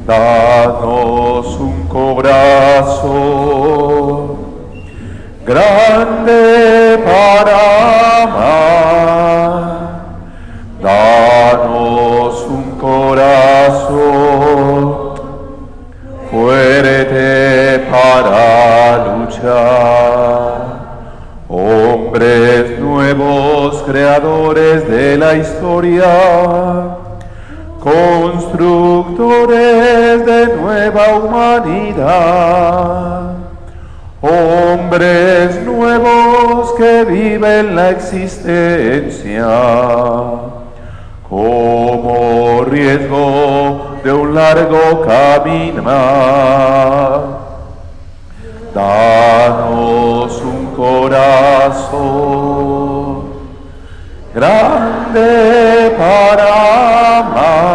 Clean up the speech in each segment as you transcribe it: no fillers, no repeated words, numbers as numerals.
Danos un corazón grande para amar. Danos un corazón fuerte para luchar. Hombres nuevos, creadores de la historia, constructores de nueva humanidad. Hombres nuevos que viven la existencia como riesgo de un largo caminar. Danos un corazón grande para amar.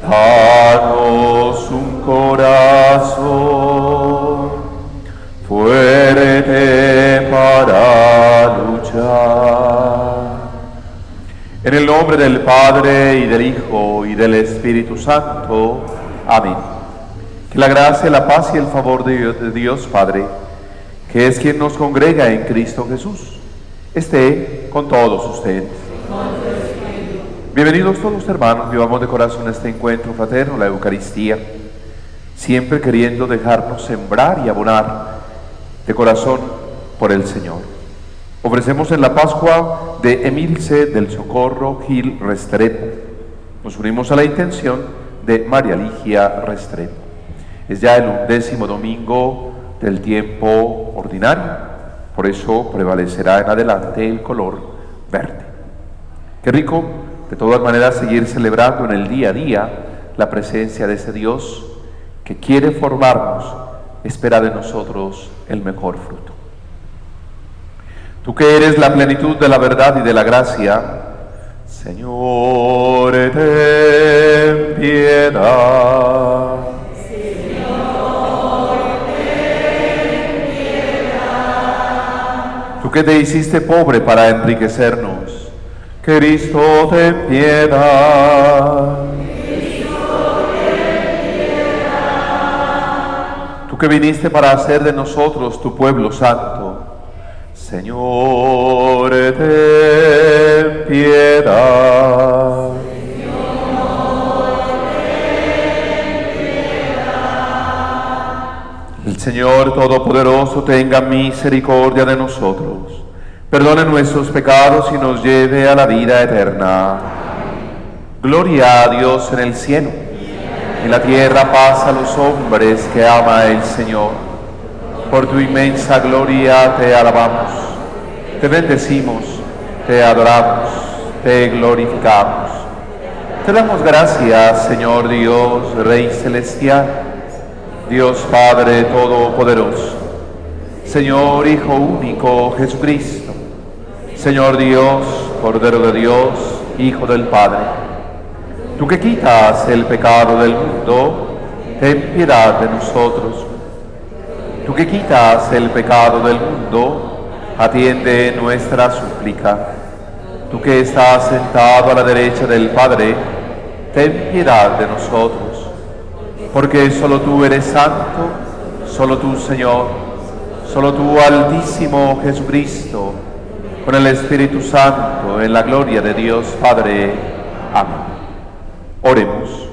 Danos un corazón fuerte para luchar. En el nombre del Padre, y del Hijo, y del Espíritu Santo. Amén. Que la gracia, la paz y el favor de Dios Padre, que es quien nos congrega en Cristo Jesús, esté con todos ustedes. Bienvenidos todos, hermanos. Vivamos de corazón este encuentro fraterno, la Eucaristía, siempre queriendo dejarnos sembrar y abonar de corazón por el Señor. Ofrecemos en la Pascua de Emilce del Socorro Gil Restrepo. Nos unimos a la intención de María Ligia Restrepo. Es ya el 11º domingo del tiempo ordinario, por eso prevalecerá en adelante el color verde. Qué rico, de todas maneras, seguir celebrando en el día a día la presencia de ese Dios que quiere formarnos, espera de nosotros el mejor fruto. Tú que eres la plenitud de la verdad y de la gracia, Señor, ten piedad. Tú que te hiciste pobre para enriquecernos, Cristo, ten piedad. Tú que viniste para hacer de nosotros tu pueblo santo, Señor, ten piedad. El Señor Todopoderoso tenga misericordia de nosotros, perdone nuestros pecados y nos lleve a la vida eterna. Gloria a Dios en el cielo, en la tierra paz a los hombres que ama el Señor. Por tu inmensa gloria te alabamos, te bendecimos, te adoramos, te glorificamos. Te damos gracias, Señor Dios, Rey celestial, Dios Padre Todopoderoso, Señor Hijo único Jesucristo, Señor Dios, Cordero de Dios, Hijo del Padre. Tú que quitas el pecado del mundo, ten piedad de nosotros. Tú que quitas el pecado del mundo, atiende nuestra súplica. Tú que estás sentado a la derecha del Padre, ten piedad de nosotros. Porque solo tú eres santo, solo tú, Señor, solo tú, Altísimo Jesucristo, con el Espíritu Santo, en la gloria de Dios Padre. Amén. Oremos.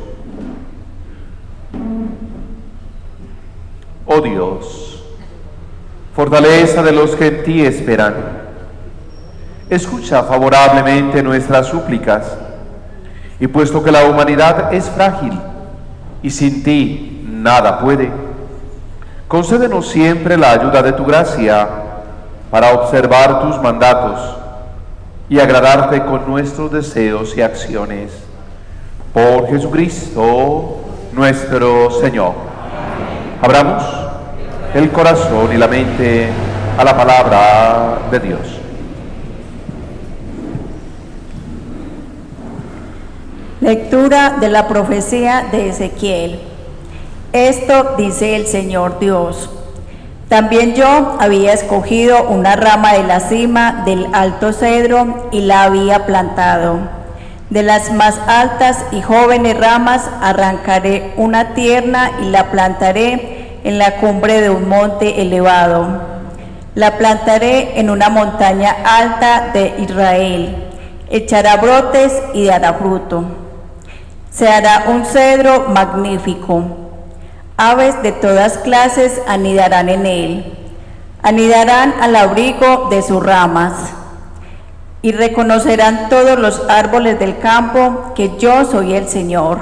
Oh Dios, fortaleza de los que en ti esperan, escucha favorablemente nuestras súplicas, y puesto que la humanidad es frágil y sin ti nada puede, concédenos siempre la ayuda de tu gracia para observar tus mandatos y agradarte con nuestros deseos y acciones. Por Jesucristo nuestro Señor. Abramos el corazón y la mente a la palabra de Dios. Lectura de la profecía de Ezequiel. Esto dice el Señor Dios: también yo había escogido una rama de la cima del alto cedro y la había plantado. De las más altas y jóvenes ramas arrancaré una tierna y la plantaré en la cumbre de un monte elevado. La plantaré en una montaña alta de Israel. Echará brotes y dará fruto. Se hará un cedro magnífico. Aves de todas clases anidarán en él. Anidarán al abrigo de sus ramas. Y reconocerán todos los árboles del campo que yo soy el Señor,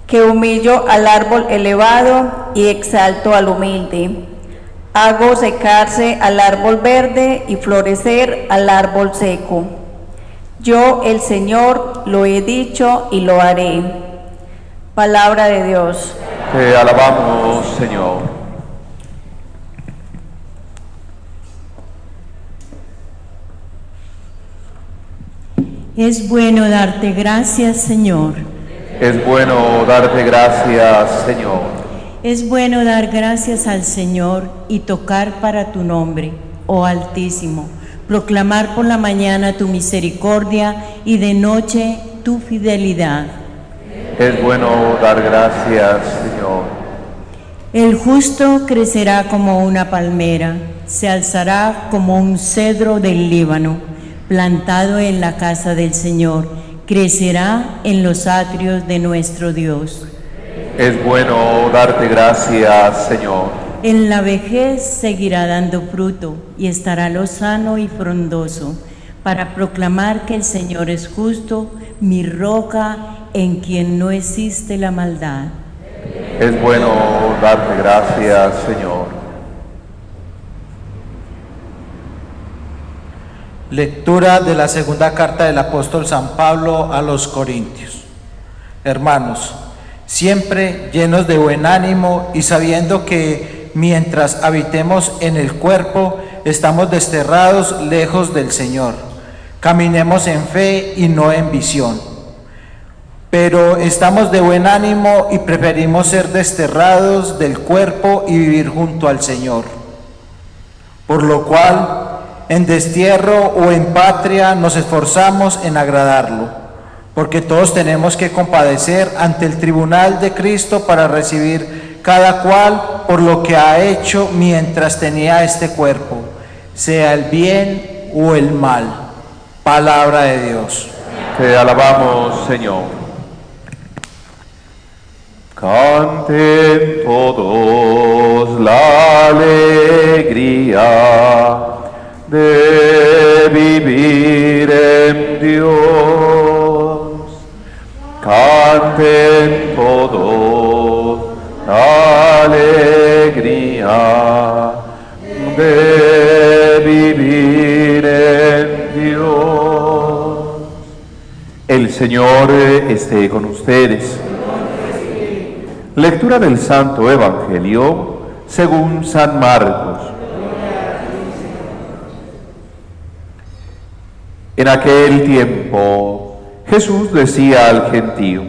que humillo al árbol elevado y exalto al humilde. Hago secarse al árbol verde y florecer al árbol seco. Yo, el Señor, lo he dicho y lo haré. Palabra de Dios. Te alabamos, Señor. Es bueno darte gracias, Señor. Es bueno darte gracias, Señor. Es bueno dar gracias al Señor y tocar para tu nombre, oh Altísimo, proclamar por la mañana tu misericordia y de noche tu fidelidad. Es bueno dar gracias, Señor. El justo crecerá como una palmera, se alzará como un cedro del Líbano, plantado en la casa del Señor, crecerá en los atrios de nuestro Dios. Es bueno darte gracias, Señor. En la vejez seguirá dando fruto y estará lozano y frondoso, para proclamar que el Señor es justo, mi roca en quien no existe la maldad. Es bueno darte gracias, Señor. Lectura de la segunda carta del apóstol San Pablo a los Corintios. Hermanos, siempre llenos de buen ánimo y sabiendo que mientras habitemos en el cuerpo, estamos desterrados lejos del Señor. Caminemos en fe y no en visión. Pero estamos de buen ánimo y preferimos ser desterrados del cuerpo y vivir junto al Señor. Por lo cual, en destierro o en patria nos esforzamos en agradarlo, porque todos tenemos que compadecer ante el tribunal de Cristo para recibir cada cual por lo que ha hecho mientras tenía este cuerpo, sea el bien o el mal. Palabra de Dios. Te alabamos, Señor. Canten todos la alegría de vivir en Dios. Canten todos la alegría de vivir en Dios. El Señor esté con ustedes. Lectura del Santo Evangelio según San Marcos. En aquel tiempo, Jesús decía al gentío: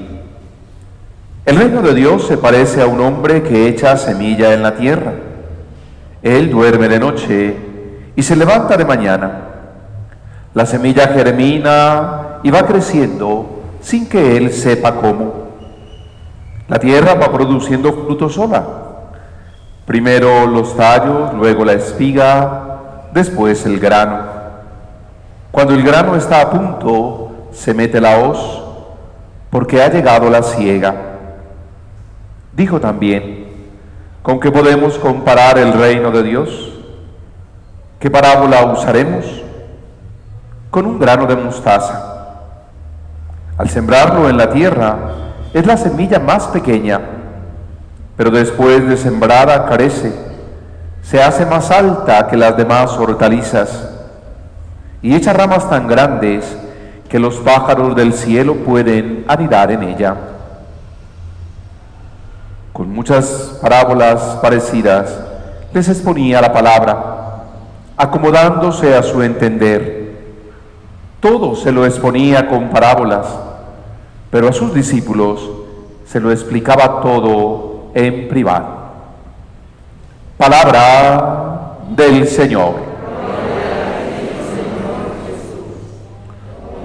el reino de Dios se parece a un hombre que echa semilla en la tierra. Él duerme de noche y se levanta de mañana. La semilla germina y va creciendo sin que él sepa cómo. La tierra va produciendo fruto sola. Primero los tallos, luego la espiga, después el grano. Cuando el grano está a punto, se mete la hoz, porque ha llegado la siega. Dijo también: ¿con qué podemos comparar el reino de Dios? ¿Qué parábola usaremos? Con un grano de mostaza. Al sembrarlo en la tierra, es la semilla más pequeña, pero después de sembrada crece, se hace más alta que las demás hortalizas y echa ramas tan grandes que los pájaros del cielo pueden anidar en ella. Con muchas parábolas parecidas les exponía la palabra, acomodándose a su entender. Todo se lo exponía con parábolas, pero a sus discípulos se lo explicaba todo en privado. Palabra del Señor.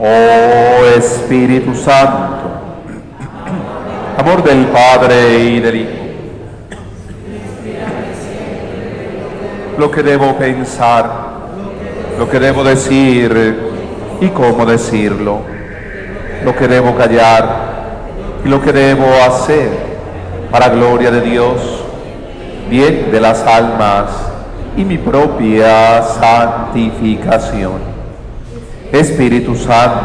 Oh Espíritu Santo, amor del Padre y del Hijo, lo que debo pensar, lo que debo decir y cómo decirlo, lo que debo callar y lo que debo hacer para gloria de Dios, bien de las almas y mi propia santificación. Espíritu Santo,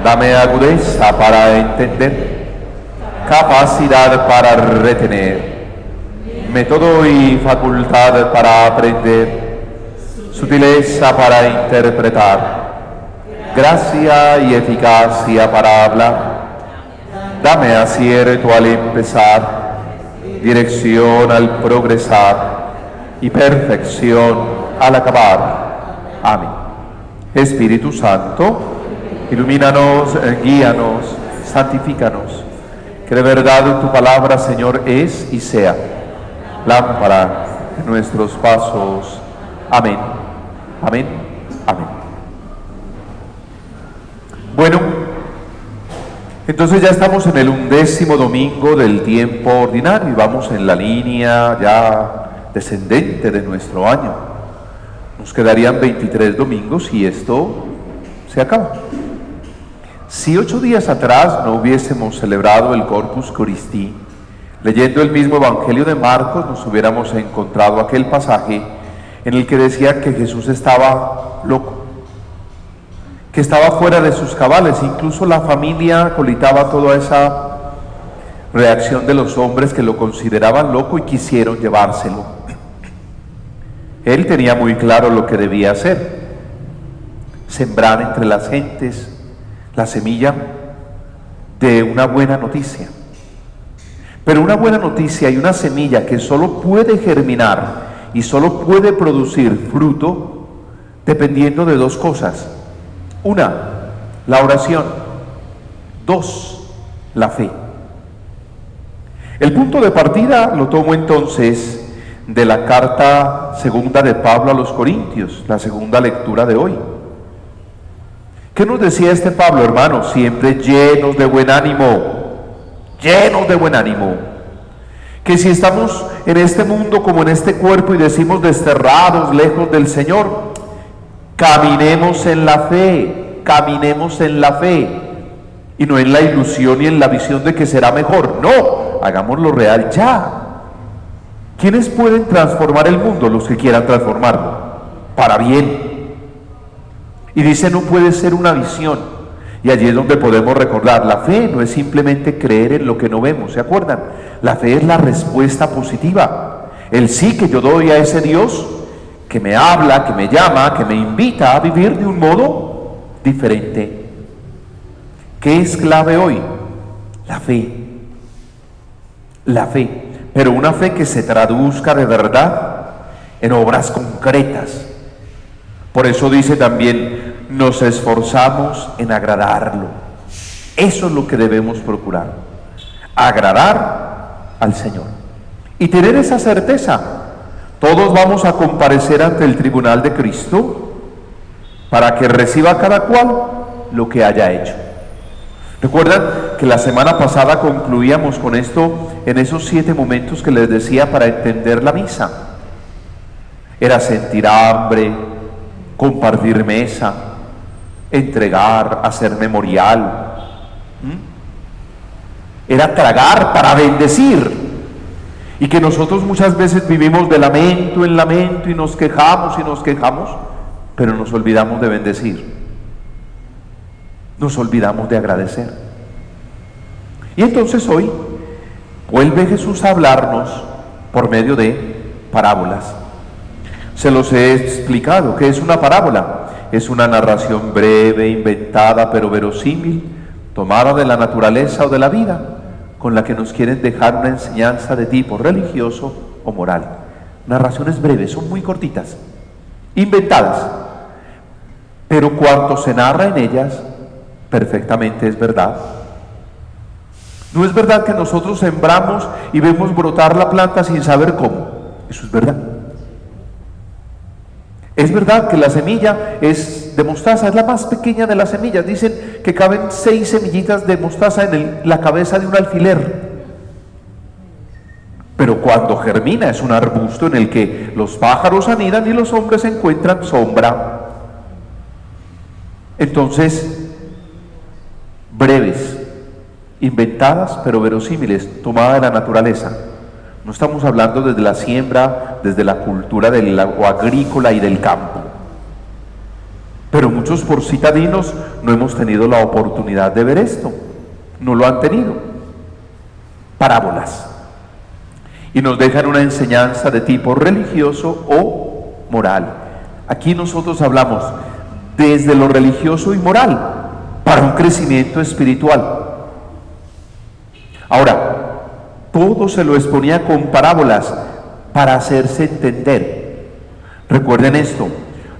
dame agudeza para entender, capacidad para retener, método y facultad para aprender, sutileza para interpretar, gracia y eficacia para hablar. Dame acierto al empezar, dirección al progresar y perfección al acabar. Amén. Espíritu Santo, ilumínanos, guíanos, santifícanos, que de verdad tu palabra, Señor, es y sea lámpara de nuestros pasos. Amén, amén, amén. Bueno, entonces ya estamos en el 11º domingo del tiempo ordinario y vamos en la línea ya descendente de nuestro año. Nos quedarían 23 domingos y esto se acaba. Si 8 días atrás no hubiésemos celebrado el Corpus Christi, leyendo el mismo Evangelio de Marcos, nos hubiéramos encontrado aquel pasaje en el que decía que Jesús estaba loco, que estaba fuera de sus cabales. Incluso la familia colitaba toda esa reacción de los hombres que lo consideraban loco y quisieron llevárselo. Él tenía muy claro lo que debía hacer: sembrar entre las gentes la semilla de una buena noticia. Pero una buena noticia y una semilla que solo puede germinar y solo puede producir fruto dependiendo de dos cosas. Una, la oración. Dos, la fe. El punto de partida lo tomo entonces de la carta segunda de Pablo a los Corintios, la segunda lectura de hoy. ¿Qué nos decía este Pablo, hermanos? Siempre llenos de buen ánimo, llenos de buen ánimo. Que si estamos en este mundo como en este cuerpo y decimos desterrados, lejos del Señor, caminemos en la fe, caminemos en la fe, y no en la ilusión y en la visión de que será mejor. No, hagámoslo real ya. ¿Quiénes pueden transformar el mundo? Los que quieran transformarlo, para bien. Y dice, no puede ser una visión. Y allí es donde podemos recordar, la fe no es simplemente creer en lo que no vemos, ¿se acuerdan? La fe es la respuesta positiva, el sí que yo doy a ese Dios que me habla, que me llama, que me invita a vivir de un modo diferente. ¿Qué es clave hoy? La fe. La fe. Pero una fe que se traduzca de verdad en obras concretas. Por eso dice también, nos esforzamos en agradarlo. Eso es lo que debemos procurar, agradar al Señor y tener esa certeza. Todos vamos a comparecer ante el tribunal de Cristo para que reciba cada cual lo que haya hecho. ¿Recuerdan que la semana pasada concluíamos con esto en esos 7 momentos que les decía para entender la misa? Era sentir hambre, compartir mesa, entregar, hacer memorial. Era tragar para bendecir. Y que nosotros muchas veces vivimos de lamento en lamento y nos quejamos, pero nos olvidamos de bendecir. Nos olvidamos de agradecer. Y entonces hoy vuelve Jesús a hablarnos por medio de parábolas. Se los he explicado. ¿Qué es una parábola? Es una narración breve, inventada, pero verosímil, tomada de la naturaleza o de la vida, con la que nos quieren dejar una enseñanza de tipo religioso o moral. Narraciones breves, son muy cortitas, inventadas, pero cuanto se narra en ellas, perfectamente es verdad. No es verdad que nosotros sembramos y vemos brotar la planta sin saber cómo. Eso es verdad. Es verdad que la semilla es de mostaza, es la más pequeña de las semillas. Dicen que caben 6 semillitas de mostaza en la cabeza de un alfiler. Pero cuando germina es un arbusto en el que los pájaros anidan y los hombres encuentran sombra. Entonces, breves, inventadas pero verosímiles, tomadas de la naturaleza. No estamos hablando desde la siembra, desde la cultura del o agrícola y del campo. Pero muchos por citadinos no hemos tenido la oportunidad de ver esto. No lo han tenido. Parábolas. Y nos dejan una enseñanza de tipo religioso o moral. Aquí nosotros hablamos desde lo religioso y moral para un crecimiento espiritual. Ahora, todo se lo exponía con parábolas para hacerse entender. Recuerden esto,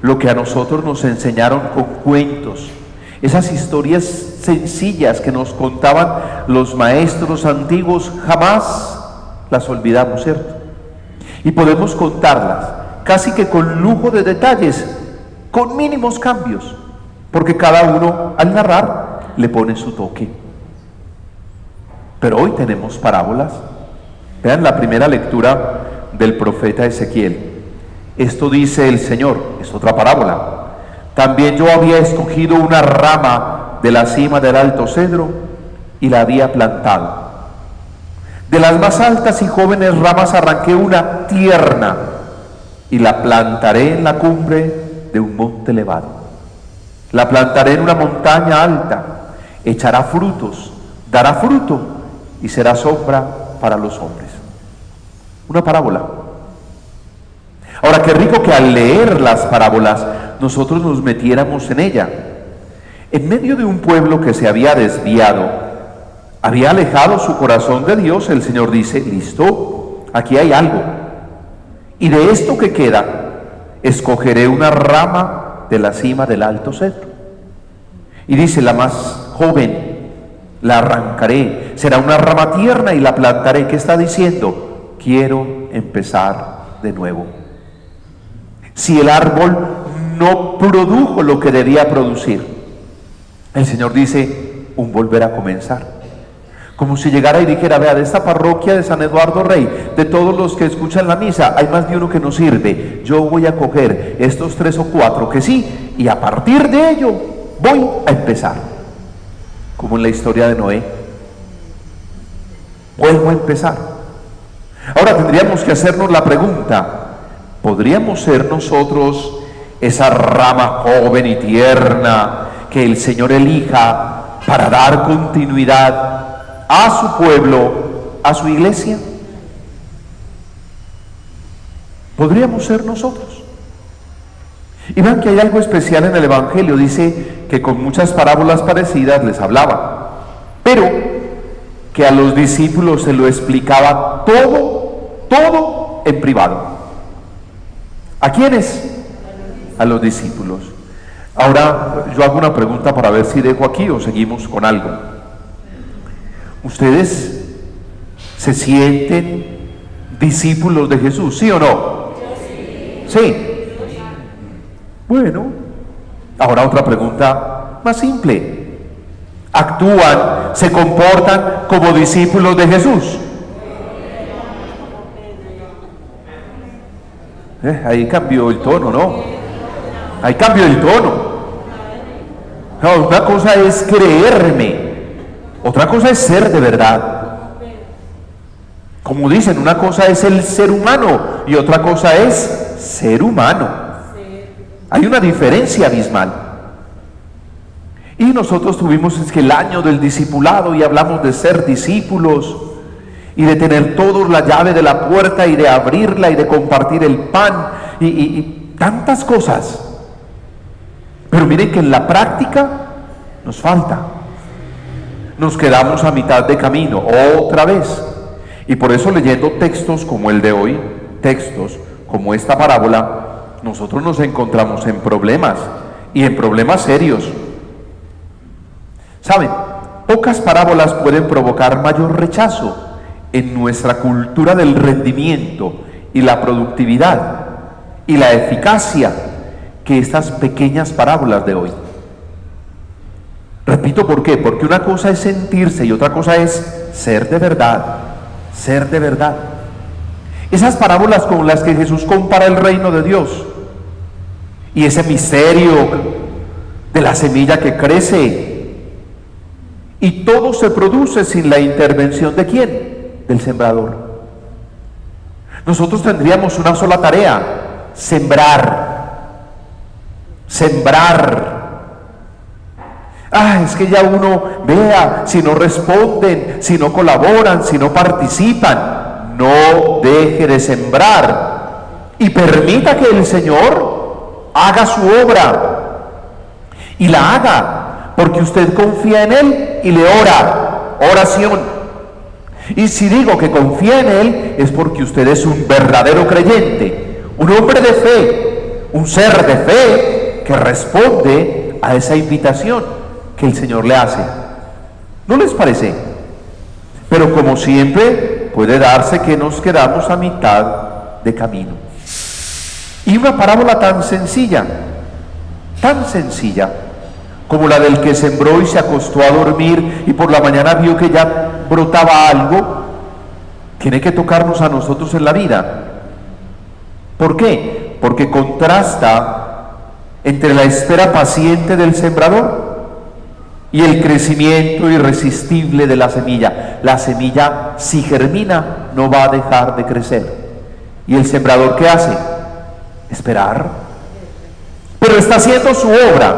lo que a nosotros nos enseñaron con cuentos, esas historias sencillas que nos contaban los maestros antiguos, jamás las olvidamos, ¿cierto? Y podemos contarlas casi que con lujo de detalles, con mínimos cambios, porque cada uno al narrar le pone su toque. Pero hoy tenemos parábolas. Vean la primera lectura del profeta Ezequiel. Esto dice el Señor, es otra parábola. También yo había escogido una rama de la cima del alto cedro y la había plantado. De las más altas y jóvenes ramas arranqué una tierna y la plantaré en la cumbre de un monte elevado. La plantaré en una montaña alta, echará frutos, dará fruto y será sombra para los hombres. Una parábola. Ahora, qué rico que al leer las parábolas nosotros nos metiéramos en ella. En medio de un pueblo que se había desviado, había alejado su corazón de Dios, el Señor dice, listo, aquí hay algo. Y de esto que queda, escogeré una rama de la cima del alto cedro. Y dice, la más joven, la arrancaré, será una rama tierna y la plantaré. ¿Qué está diciendo? Quiero empezar de nuevo. Si el árbol no produjo lo que debía producir, el Señor dice, un volver a comenzar. Como si llegara y dijera, vea, de esta parroquia de San Eduardo Rey, de todos los que escuchan la misa, hay más de uno que no sirve. Yo voy a coger estos 3 o 4 que sí, y a partir de ello voy a empezar. Como en la historia de Noé. Vuelvo a empezar. Ahora tendríamos que hacernos la pregunta, ¿podríamos ser nosotros esa rama joven y tierna que el Señor elija para dar continuidad a su pueblo, a su iglesia? ¿Podríamos ser nosotros? Y vean que hay algo especial en el Evangelio. Dice que con muchas parábolas parecidas les hablaba, pero que a los discípulos se lo explicaba todo en privado. ¿A quiénes? A los discípulos. Ahora yo hago una pregunta para ver si dejo aquí o seguimos con algo. ¿Ustedes se sienten discípulos de Jesús, sí o no? Sí. Bueno, ahora otra pregunta más simple. ¿Actúan, se comportan como discípulos de Jesús? Ahí cambió el tono, ¿no? Ahí cambió el tono. No, una cosa es creerme, otra cosa es ser de verdad. Como dicen, una cosa es el ser humano y otra cosa es ser humano. Hay una diferencia abismal. Y nosotros tuvimos el año del discipulado y hablamos de ser discípulos y de tener todos la llave de la puerta y de abrirla y de compartir el pan y tantas cosas. Pero miren que en la práctica nos falta. Nos quedamos a mitad de camino, otra vez. Y por eso leyendo textos como el de hoy, textos como esta parábola, nosotros nos encontramos en problemas, y en problemas serios. ¿Saben? Pocas parábolas pueden provocar mayor rechazo en nuestra cultura del rendimiento y la productividad y la eficacia que estas pequeñas parábolas de hoy. Repito, ¿por qué? Porque una cosa es sentirse y otra cosa es ser de verdad, ser de verdad. Esas parábolas con las que Jesús compara el reino de Dios y ese misterio de la semilla que crece, y todo se produce sin la intervención ¿de quién? Del sembrador. Nosotros tendríamos una sola tarea: sembrar, sembrar. Es que ya uno vea si no responden, si no colaboran, si no participan. No deje de sembrar y permita que el Señor haga su obra, y la haga porque usted confía en Él y le ora. Oración. Y si digo que confía en Él, es porque usted es un verdadero creyente, un hombre de fe, un ser de fe que responde a esa invitación que el Señor le hace. ¿No les parece? Pero como siempre, puede darse que nos quedamos a mitad de camino. Y una parábola tan sencilla como la del que sembró y se acostó a dormir y por la mañana vio que ya brotaba algo, tiene que tocarnos a nosotros en la vida. ¿Por qué? Porque contrasta entre la espera paciente del sembrador y el crecimiento irresistible de la semilla. La semilla, si germina, no va a dejar de crecer. ¿Y el sembrador qué hace? Esperar. Pero está haciendo su obra,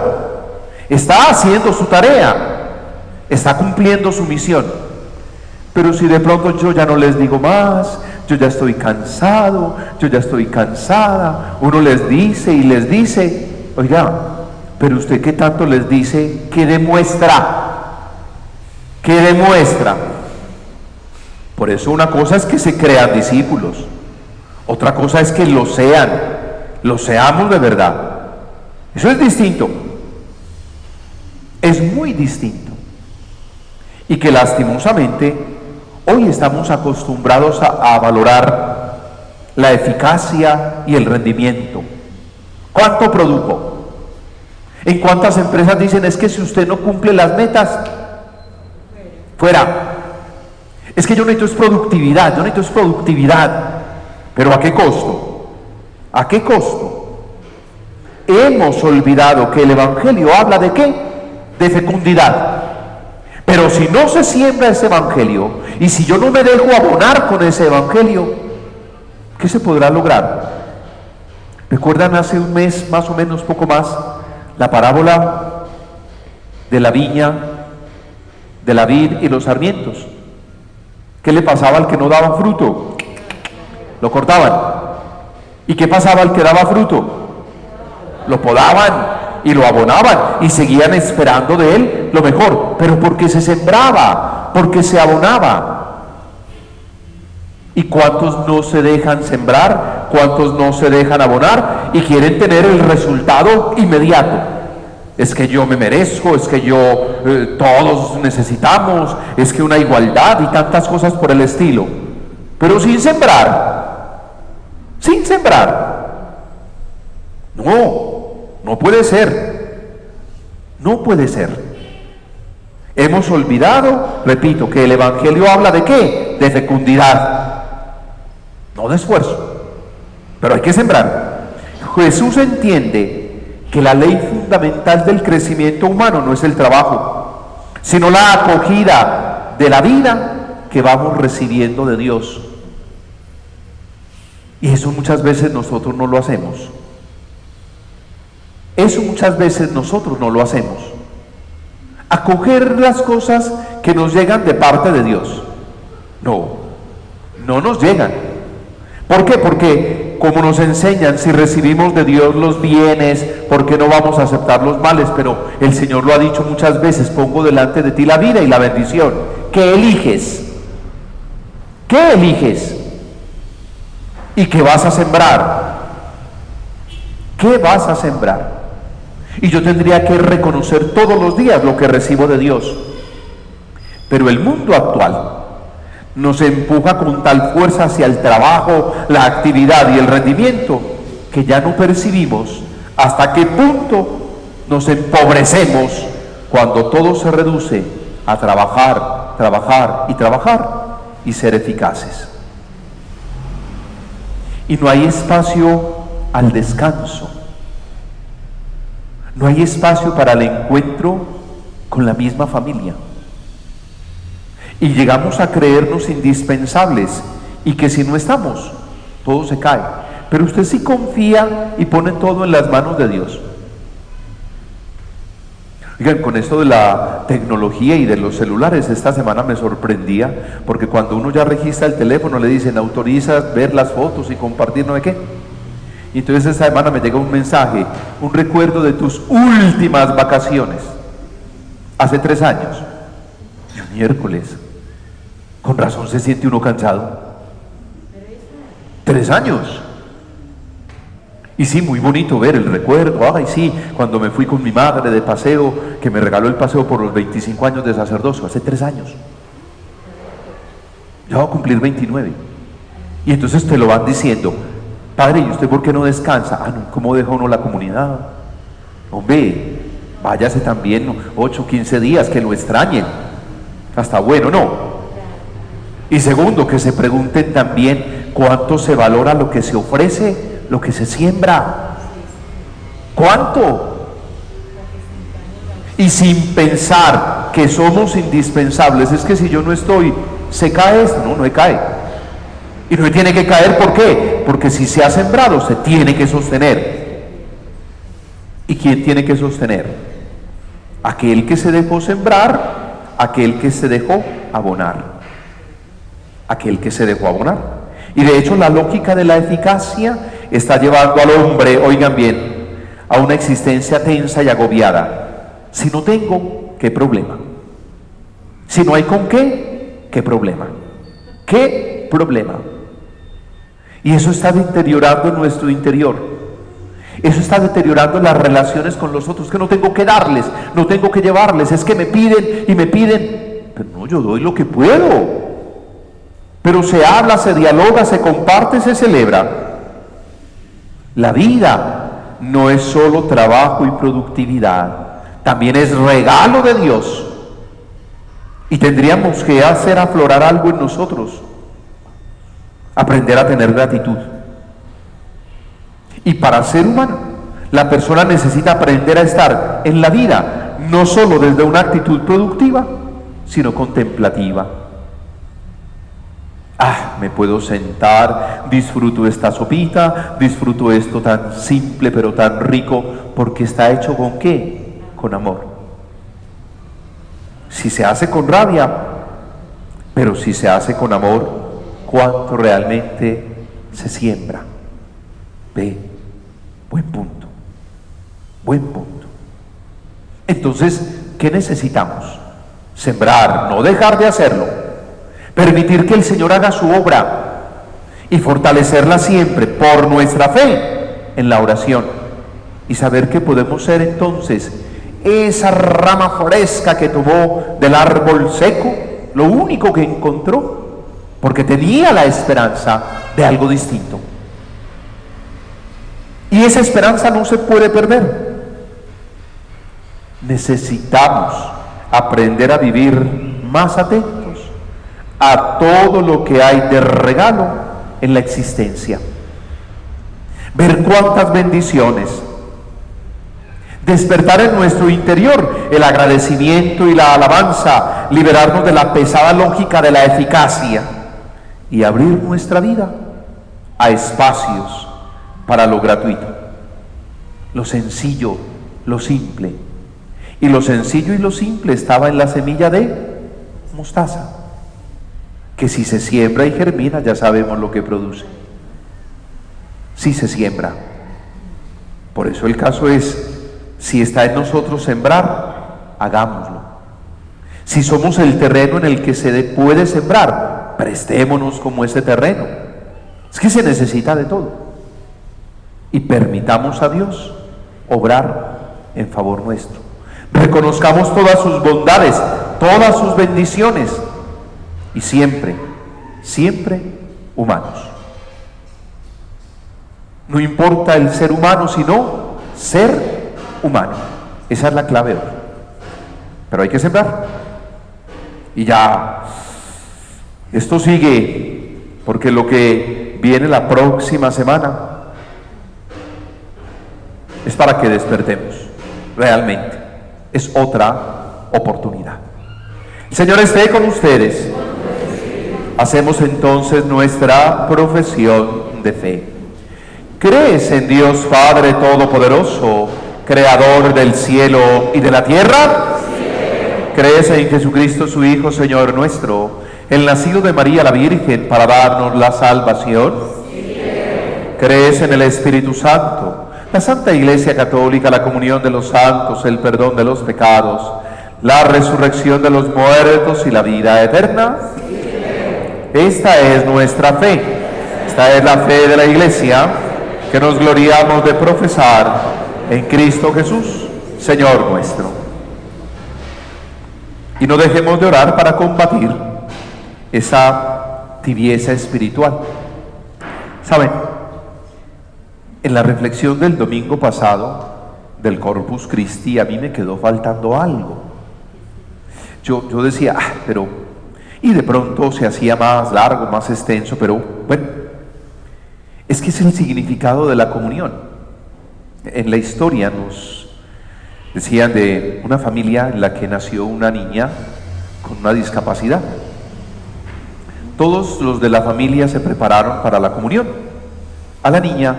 está haciendo su tarea, está cumpliendo su misión. Pero si de pronto yo ya no les digo más, yo ya estoy cansado, yo ya estoy cansada, uno les dice y les dice, oiga, pero usted ¿qué tanto les dice? ¿Qué demuestra? ¿Qué demuestra? Por eso una cosa es que se crean discípulos, otra cosa es que lo seamos de verdad. Eso es distinto, es muy distinto. Y que lastimosamente hoy estamos acostumbrados a valorar la eficacia y el rendimiento. ¿Cuánto produjo? ¿En cuántas empresas dicen es que si usted no cumple las metas, fuera? Es que yo necesito es productividad, pero ¿a qué costo? ¿A qué costo? Hemos olvidado que el Evangelio habla ¿de qué? De fecundidad. Pero si no se siembra ese Evangelio, y si yo no me dejo abonar con ese Evangelio, ¿qué se podrá lograr? ¿Recuerdan hace un mes, más o menos, poco más, la parábola de la viña, de la vid y los sarmientos? ¿Qué le pasaba al que no daba fruto? Lo cortaban. ¿Y qué pasaba al que daba fruto? Lo podaban y lo abonaban y seguían esperando de él lo mejor, pero porque se sembraba, porque se abonaba. ¿Y cuántos no se dejan sembrar? ¿Cuántos no se dejan abonar y quieren tener el resultado inmediato? Es que yo me merezco, es que todos necesitamos, es que una igualdad y tantas cosas por el estilo, pero sin sembrar, no puede ser, no puede ser. Hemos olvidado, repito, que el Evangelio habla ¿de qué? De fecundidad, no de esfuerzo, pero hay que sembrar. Jesús entiende que la ley fundamental del crecimiento humano no es el trabajo, sino la acogida de la vida que vamos recibiendo de Dios. Y eso muchas veces nosotros no lo hacemos. Eso muchas veces nosotros no lo hacemos. Acoger las cosas que nos llegan de parte de Dios. No nos llegan. ¿Por qué? Porque como nos enseñan, si recibimos de Dios los bienes, ¿por qué no vamos a aceptar los males? Pero el Señor lo ha dicho muchas veces, pongo delante de ti la vida y la bendición. ¿Qué eliges? ¿Qué eliges? ¿Y qué vas a sembrar? ¿Qué vas a sembrar? Y yo tendría que reconocer todos los días lo que recibo de Dios. Pero el mundo actual nos empuja con tal fuerza hacia el trabajo, la actividad y el rendimiento, que ya no percibimos ¿Hasta qué punto nos empobrecemos cuando todo se reduce a trabajar, trabajar y trabajar y ser eficaces? Y no hay espacio al descanso, no hay espacio para el encuentro con la misma familia. Y llegamos a creernos indispensables y que si no estamos, todo se cae. Pero usted sí confía y pone todo en las manos de Dios. Oigan, con esto de la tecnología y de los celulares, esta semana me sorprendía, porque cuando uno ya registra el teléfono le dicen, autoriza ver las fotos y compartir no sé qué. Y entonces esta semana me llega un mensaje, un recuerdo de tus últimas vacaciones, hace 3 años. Yo, miércoles, con razón se siente uno cansado. 3 años. Y sí, muy bonito ver el recuerdo. Ay, sí, cuando me fui con mi madre de paseo, que me regaló el paseo por los 25 años de sacerdocio, hace 3 años. Ya va a cumplir 29. Y entonces te lo van diciendo, padre, ¿y usted por qué no descansa? Ah, no, ¿cómo deja uno la comunidad? Hombre, váyase también 8, 15 días, que lo extrañen. Hasta bueno, ¿no? Y segundo, que se pregunten también cuánto se valora lo que se ofrece, lo que se siembra. ¿Cuánto? Y sin pensar que somos indispensables. Es que si yo no estoy, ¿se cae esto? No, no se cae. Y no se tiene que caer, ¿por qué? Porque si se ha sembrado, se tiene que sostener. ¿Y quién tiene que sostener? Aquel que se dejó sembrar, aquel que se dejó abonar. Aquel que se dejó abonar. Y de hecho la lógica de la eficacia está llevando al hombre, oigan bien, a una existencia tensa y agobiada. Si no tengo, ¿qué problema? Si no hay con qué, ¿qué problema? ¿Qué problema? Y eso está deteriorando nuestro interior. Eso está deteriorando las relaciones con los otros, que no tengo que darles, no tengo que llevarles, es que me piden y me piden. Pero no, yo doy lo que puedo. Pero se habla, se dialoga, se comparte, se celebra. La vida no es solo trabajo y productividad, también es regalo de Dios. Y tendríamos que hacer aflorar algo en nosotros, aprender a tener gratitud. Y para ser humano, la persona necesita aprender a estar en la vida, no solo desde una actitud productiva, sino contemplativa. Ah, me puedo sentar, disfruto esta sopita, disfruto esto tan simple pero tan rico, porque está hecho ¿con qué? Con amor. Si se hace con rabia, pero si se hace con amor, ¿cuánto realmente se siembra? Ve, buen punto, buen punto. Entonces, ¿qué necesitamos? Sembrar, no dejar de hacerlo. Permitir que el Señor haga su obra y fortalecerla siempre por nuestra fe en la oración y saber que podemos ser entonces esa rama fresca que tomó del árbol seco, lo único que encontró, porque tenía la esperanza de algo distinto. Y esa esperanza no se puede perder. Necesitamos aprender a vivir más atentos a todo lo que hay de regalo en la existencia. Ver cuántas bendiciones. Despertar en nuestro interior el agradecimiento y la alabanza, liberarnos de la pesada lógica de la eficacia y abrir nuestra vida a espacios para lo gratuito, lo sencillo, lo simple. Y lo sencillo y lo simple estaba en la semilla de mostaza, que si se siembra y germina, ya sabemos lo que produce. Si se siembra. Por eso el caso es, si está en nosotros sembrar, hagámoslo. Si somos el terreno en el que se puede sembrar, prestémonos como ese terreno. Es que se necesita de todo. Y permitamos a Dios obrar en favor nuestro. Reconozcamos todas sus bondades, todas sus bendiciones. Y siempre, siempre humanos. No importa el ser humano, sino ser humano. Esa es la clave hoy. Pero hay que sembrar. Y ya, esto sigue, porque lo que viene la próxima semana es para que despertemos, realmente. Es otra oportunidad. El Señor esté con ustedes. Hacemos entonces nuestra profesión de fe. ¿Crees en Dios Padre Todopoderoso, Creador del cielo y de la tierra? Sí. ¿Crees en Jesucristo su Hijo, Señor nuestro, el nacido de María la Virgen para darnos la salvación? Sí. ¿Crees en el Espíritu Santo, la Santa Iglesia Católica, la comunión de los santos, el perdón de los pecados, la resurrección de los muertos y la vida eterna? Sí. Esta es nuestra fe. Esta es la fe de la Iglesia, que nos gloriamos de profesar en Cristo Jesús, Señor nuestro. Y no dejemos de orar para combatir esa tibieza espiritual. ¿Saben? En la reflexión del domingo pasado del Corpus Christi a mí me quedó faltando algo. Yo decía, pero... Y de pronto se hacía más largo, más extenso, pero bueno, es que es el significado de la comunión. En la historia nos decían de una familia en la que nació una niña con una discapacidad. Todos los de la familia se prepararon para la comunión. A la niña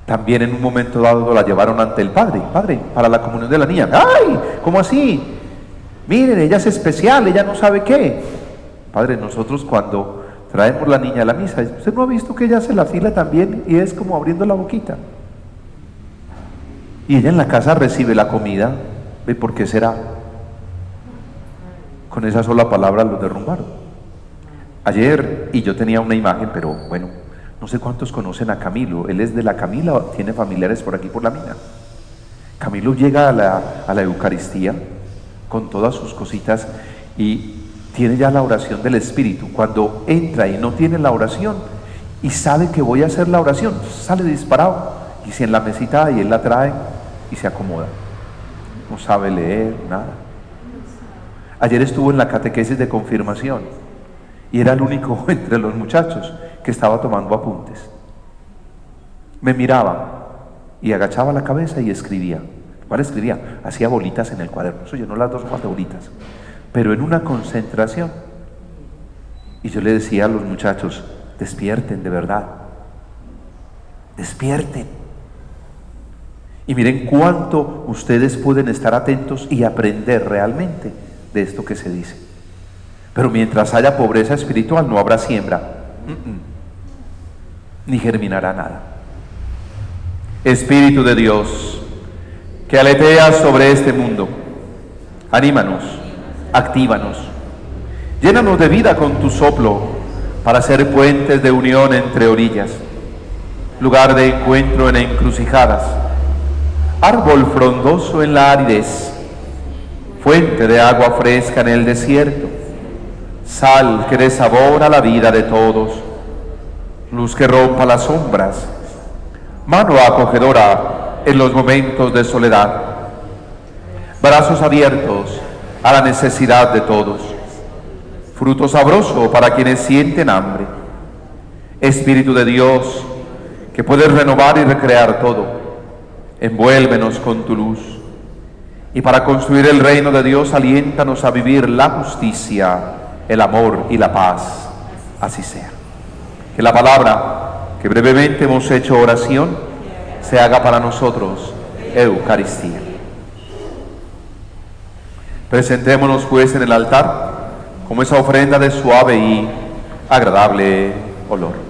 también en un momento dado la llevaron ante el padre. Padre, para la comunión de la niña. ¡Ay! ¿Cómo así? Miren, ella es especial, ella no sabe qué. Padre, nosotros cuando traemos la niña a la misa, ¿usted no ha visto que ella hace la fila también y es como abriendo la boquita? Y ella en la casa recibe la comida. ¿Ve por qué será? Con esa sola palabra lo derrumbaron. Ayer, y yo tenía una imagen, pero bueno, no sé cuántos conocen a Camilo. Él es de la Camila, tiene familiares por aquí por la mina. Camilo llega a la Eucaristía con todas sus cositas y tiene ya la oración del Espíritu. Cuando entra y no tiene la oración y sabe que voy a hacer la oración, sale disparado, y si en la mesita hay, él la trae y se acomoda. No sabe leer, nada. Ayer estuvo en la catequesis de confirmación y era el único entre los muchachos que estaba tomando apuntes. Me miraba y agachaba la cabeza y escribía. ¿Cuál escribía? Hacía bolitas en el cuaderno. Eso llenó las 2 hojas de bolitas. Pero en una concentración. Y yo le decía a los muchachos, despierten de verdad. Despierten. Y miren cuánto ustedes pueden estar atentos y aprender realmente de esto que se dice. Pero mientras haya pobreza espiritual no habrá siembra. Ni germinará nada. Espíritu de Dios, que aleteas sobre este mundo, anímanos, actívanos, llénanos de vida con tu soplo para ser puentes de unión entre orillas, lugar de encuentro en encrucijadas, árbol frondoso en la aridez, fuente de agua fresca en el desierto, sal que dé sabor a la vida de todos, luz que rompa las sombras, mano acogedora en los momentos de soledad, brazos abiertos a la necesidad de todos, fruto sabroso para quienes sienten hambre. Espíritu de Dios, que puedes renovar y recrear todo, envuélvenos con tu luz, y para construir el reino de Dios aliéntanos a vivir la justicia, el amor y la paz. Así sea. Que la palabra que brevemente hemos hecho oración se haga para nosotros Eucaristía. Presentémonos pues en el altar como esa ofrenda de suave y agradable olor.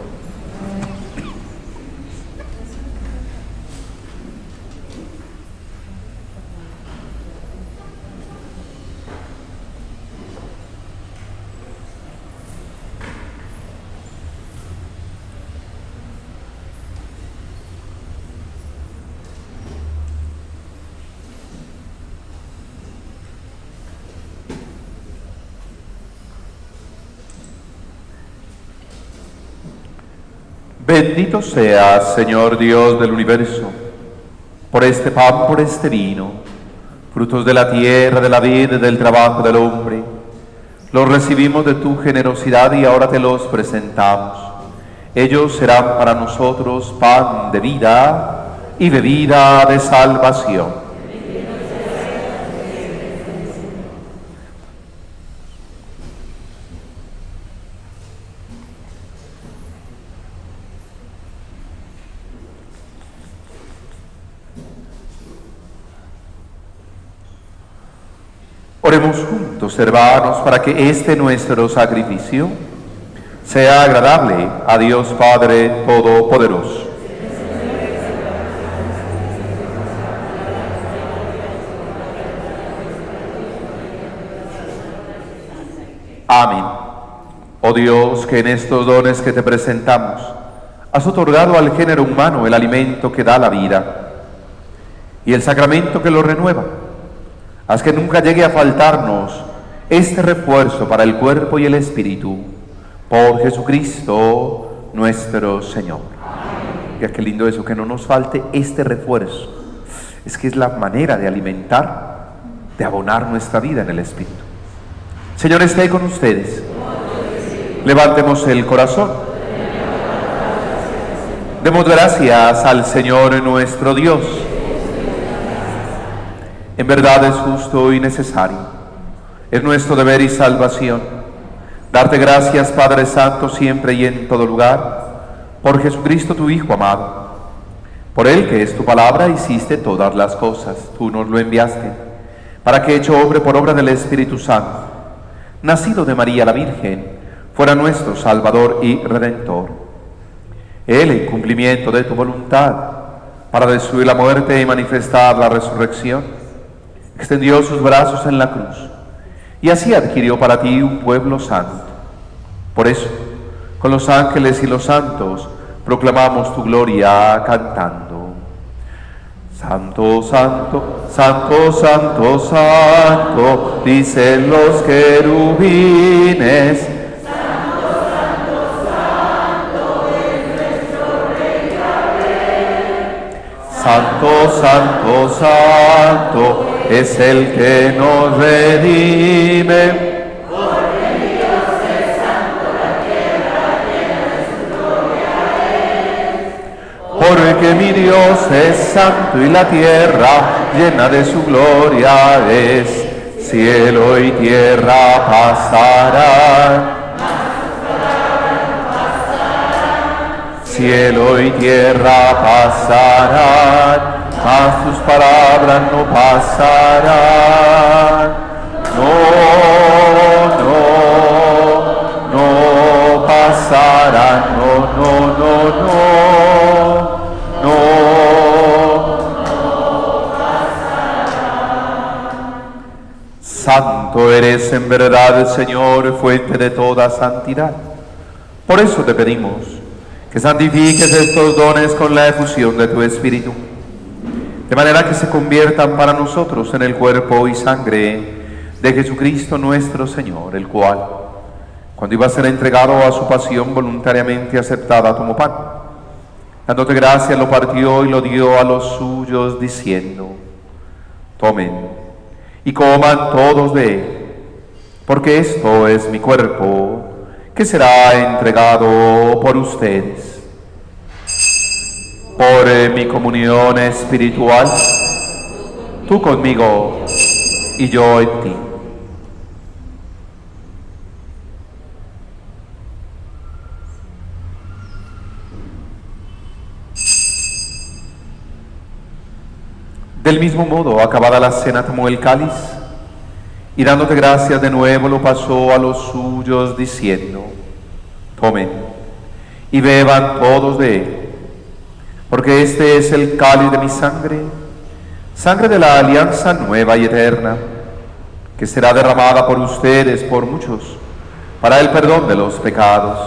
Bendito seas, Señor Dios del universo, por este pan, por este vino, frutos de la tierra, de la vida y del trabajo del hombre, los recibimos de tu generosidad y ahora te los presentamos. Ellos serán para nosotros pan de vida y bebida de salvación. Oremos juntos, hermanos, para que este nuestro sacrificio sea agradable a Dios Padre Todopoderoso. Amén. Oh Dios, que en estos dones que te presentamos has otorgado al género humano el alimento que da la vida y el sacramento que lo renueva. Haz que nunca llegue a faltarnos este refuerzo para el cuerpo y el espíritu, por Jesucristo nuestro Señor. Mira qué lindo eso, que no nos falte este refuerzo. Es que es la manera de alimentar, de abonar nuestra vida en el espíritu. Señor, esté con ustedes. Levantemos el corazón. Demos gracias al Señor nuestro Dios. En verdad es justo y necesario, es nuestro deber y salvación, darte gracias, Padre Santo, siempre y en todo lugar, por Jesucristo tu Hijo amado. Por Él, que es tu palabra, hiciste todas las cosas, tú nos lo enviaste, para que, hecho hombre por obra del Espíritu Santo, nacido de María la Virgen, fuera nuestro Salvador y Redentor. Él, en cumplimiento de tu voluntad, para destruir la muerte y manifestar la resurrección, extendió sus brazos en la cruz y así adquirió para ti un pueblo santo. Por eso, con los ángeles y los santos, proclamamos tu gloria cantando: Santo, santo, santo, santo, santo, dicen los querubines. Santo, santo, santo, es el que nos redime. Porque Dios es santo, la tierra llena de su gloria es. Porque mi Dios es santo y la tierra llena de su gloria es. Cielo y tierra pasarán. Cielo y tierra pasarán, mas tus palabras no pasarán. No pasarán, no. Santo eres en verdad, Señor, fuente de toda santidad. Por eso te pedimos que santifiques estos dones con la efusión de tu Espíritu, de manera que se conviertan para nosotros en el cuerpo y sangre de Jesucristo nuestro Señor, el cual, cuando iba a ser entregado a su pasión, voluntariamente aceptada, tomó pan. Dándote gracias, lo partió y lo dio a los suyos, diciendo: tomen y coman todos de él, porque esto es mi cuerpo, que será entregado por ustedes. Por mi comunión espiritual, tú conmigo y yo en ti. Del mismo modo, acabada la cena, tomó el cáliz y dándote gracias de nuevo lo pasó a los suyos, diciendo: tomen y beban todos de él, porque este es el cáliz de mi sangre, sangre de la alianza nueva y eterna, que será derramada por ustedes, por muchos, para el perdón de los pecados.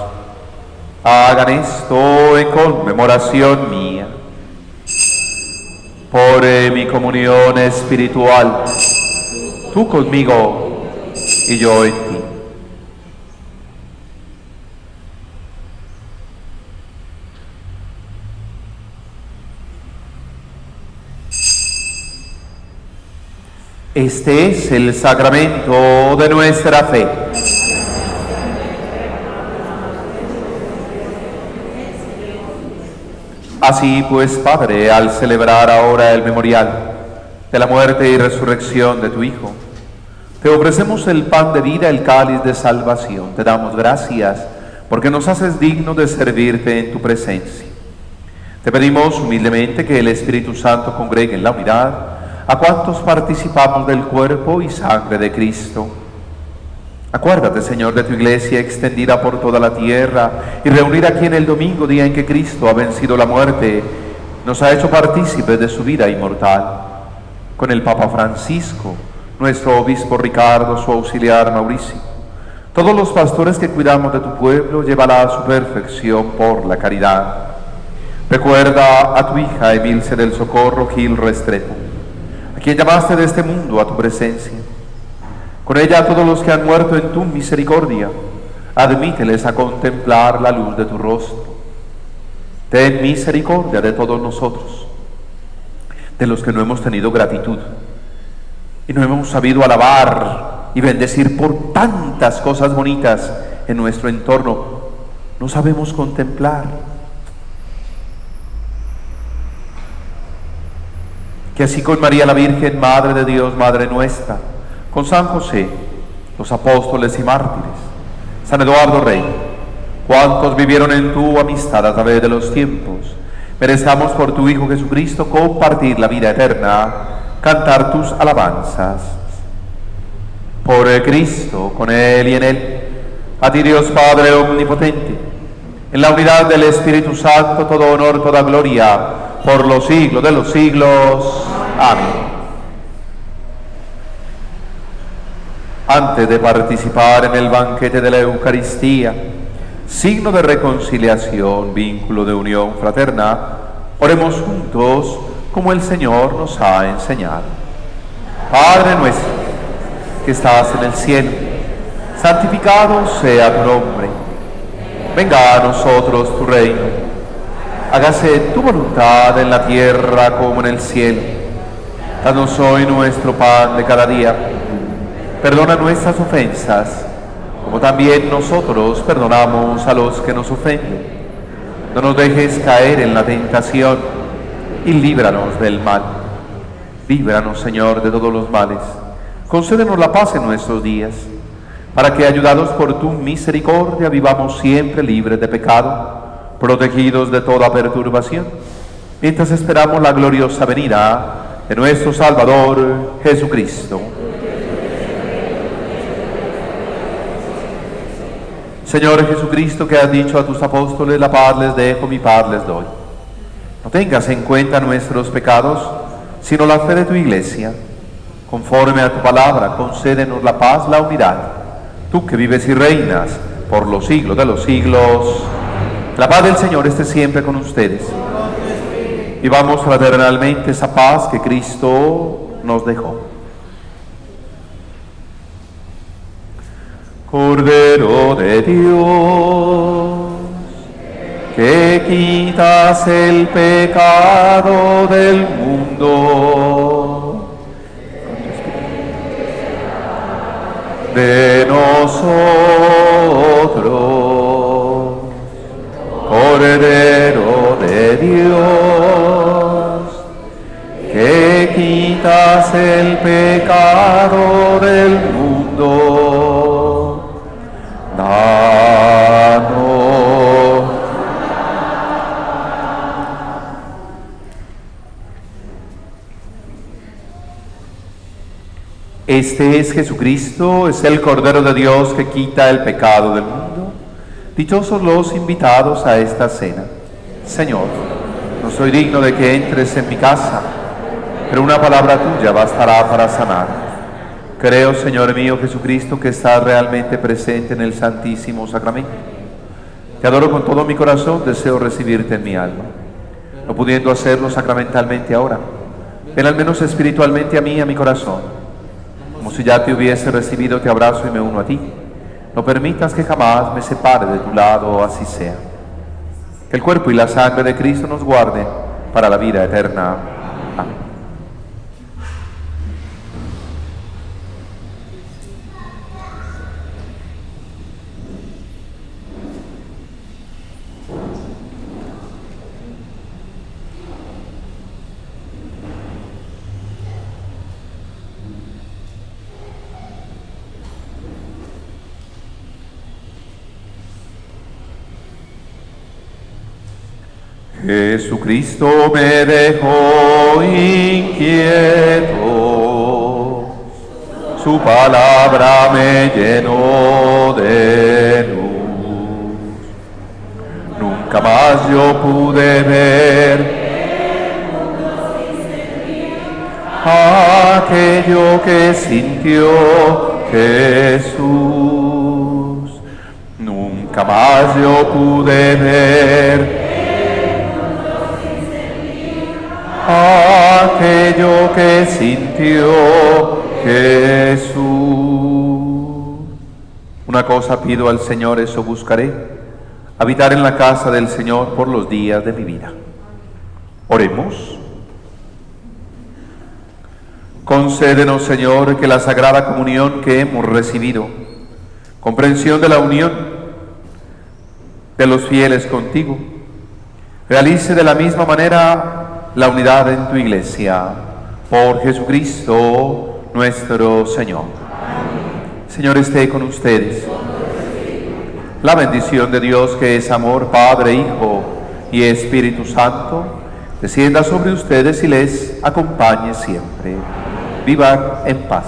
Hagan esto en conmemoración mía. Por mi comunión espiritual, tú conmigo y yo en ti. Este es el sacramento de nuestra fe. Así pues, Padre, al celebrar ahora el memorial de la muerte y resurrección de tu Hijo, te ofrecemos el pan de vida, el cáliz de salvación. Te damos gracias porque nos haces dignos de servirte en tu presencia. Te pedimos humildemente que el Espíritu Santo congregue en la unidad a cuantos participamos del cuerpo y sangre de Cristo. Acuérdate, Señor, de tu iglesia extendida por toda la tierra y reunida aquí en el domingo, día en que Cristo ha vencido la muerte, nos ha hecho partícipes de su vida inmortal. Con el Papa Francisco, nuestro obispo Ricardo, su auxiliar Mauricio, todos los pastores que cuidamos de tu pueblo, llévala a su perfección por la caridad. Recuerda a tu hija Emilce del Socorro Gil Restrepo, a quien llamaste de este mundo a tu presencia. Con ella a todos los que han muerto en tu misericordia, admíteles a contemplar la luz de tu rostro. Ten misericordia de todos nosotros, de los que no hemos tenido gratitud y no hemos sabido alabar y bendecir por tantas cosas bonitas en nuestro entorno. No sabemos contemplar. Que así con María la Virgen, Madre de Dios, Madre nuestra, con San José, los apóstoles y mártires, San Eduardo Rey, cuantos vivieron en tu amistad a través de los tiempos, merezcamos por tu Hijo Jesucristo compartir la vida eterna, cantar tus alabanzas. Por Cristo, con Él y en Él, a ti Dios Padre omnipotente, en la unidad del Espíritu Santo, todo honor, toda gloria, por los siglos de los siglos. Amén. Antes de participar en el banquete de la Eucaristía, signo de reconciliación, vínculo de unión fraterna, oremos juntos como el Señor nos ha enseñado. Padre nuestro, que estás en el cielo, santificado sea tu nombre. Venga a nosotros tu reino. Hágase tu voluntad en la tierra como en el cielo. Danos hoy nuestro pan de cada día. Perdona nuestras ofensas, como también nosotros perdonamos a los que nos ofenden. No nos dejes caer en la tentación y líbranos del mal. Líbranos, Señor, de todos los males. Concédenos la paz en nuestros días, para que, ayudados por tu misericordia, vivamos siempre libres de pecado, protegidos de toda perturbación, mientras esperamos la gloriosa venida de nuestro Salvador Jesucristo. Señor Jesucristo, que has dicho a tus apóstoles, la paz les dejo, mi paz les doy. No tengas en cuenta nuestros pecados, sino la fe de tu iglesia. Conforme a tu palabra, concédenos la paz, la unidad. Tú que vives y reinas por los siglos de los siglos. La paz del Señor esté siempre con ustedes. Vivamos fraternalmente esa paz que Cristo nos dejó. Cordero de Dios, que quitas el pecado del mundo, de nosotros, Cordero de Dios, que quitas el pecado del mundo, danos. Este es Jesucristo, es el Cordero de Dios que quita el pecado del mundo. Dichosos los invitados a esta cena. Señor, no soy digno de que entres en mi casa, pero una palabra tuya bastará para sanar. Creo, Señor mío Jesucristo, que estás realmente presente en el Santísimo Sacramento. Te adoro con todo mi corazón, deseo recibirte en mi alma. No pudiendo hacerlo sacramentalmente ahora, ven al menos espiritualmente a mí y a mi corazón. Como si ya te hubiese recibido, te abrazo y me uno a ti. No permitas que jamás me separe de tu lado, así sea. Que el cuerpo y la sangre de Cristo nos guarden para la vida eterna. Amén. Jesucristo me dejó inquieto, su palabra me llenó de luz. Nunca más yo pude ver aquello que sintió Jesús. Nunca más yo pude ver aquello que sintió Jesús. Una cosa pido al Señor, eso buscaré: habitar en la casa del Señor por los días de mi vida. Oremos. Concédenos, Señor, que la Sagrada Comunión que hemos recibido, comprensión de la unión de los fieles contigo, realice de la misma manera la unidad en tu Iglesia. Por Jesucristo nuestro Señor. Amén. Señor esté con ustedes. La bendición de Dios, que es amor, Padre, Hijo y Espíritu Santo, descienda sobre ustedes y les acompañe siempre. Vivan en paz.